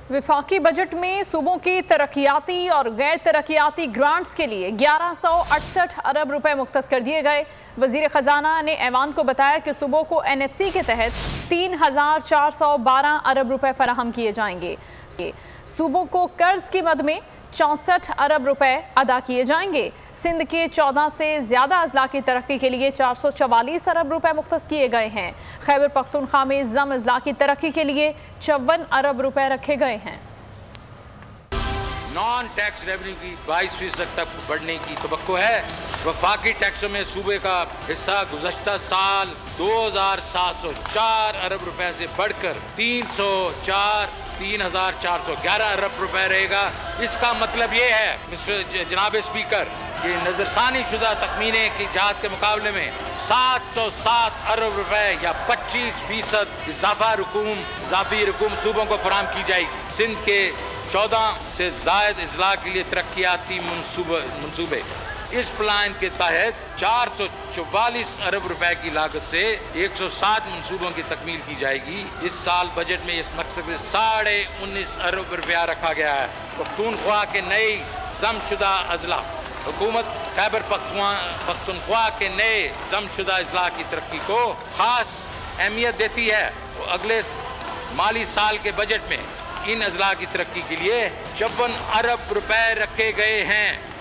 विफाकी budget में सूबों की तरक्याती और गैर तरक्याती ग्रांट्स के लिए 1168 अरब रुपए मुख्तस कर दिए गए। वजीर खजाना ने ऐवान को बताया कि सूबों को NFC के तहत 3412 अरब रुपए फराहम किए जाएंगे। सूबों को कर्ज की मद में 64 अरब रुपए अदा किए जाएंगे। सिंध के 14 से ज्यादा अजला की तरक्की के लिए 444 अरब रुपए मुख्तस किए गए हैं। खैबर पख्तूनख्वा में जम अजला की तरक्की के लिए 54 अरब रुपए रखे गए हैं। नॉन टैक्स रेवेन्यू की 22% तक बढ़ने की तवक्को है। वफाकी टैक्सों में सूबे का हिस्सा गुज़श्ता साल 2704 अरब रुपए से बढ़कर 3,411 अरब रुपए रहेगा। इसका मतलब ये है जनाब स्पीकर कि नजरसानी शुदा तखमीने की जहाद के मुकाबले में 707 अरब रुपए या 25% इजाफी रकूम सूबों को फराहम की जाएगी। सिंध के 14 से जायद अजला के लिए तरक्याती मनसूबे इस प्लान के तहत 444 अरब रुपए की लागत से 160 मनसूबों की तकमील की जाएगी। इस साल बजट में इस मकसद से 19.5 अरब रुपया रखा गया है। पख्तूनख्वा के नए जमशुदा अजला हुकूमत खैबर पख्तूनख्वा के नए जमशुदा अजला की तरक्की को खास अहमियत देती है। अगले माली साल के बजट में इन अजला की तरक्की के लिए 54 अरब रुपए रखे गए हैं।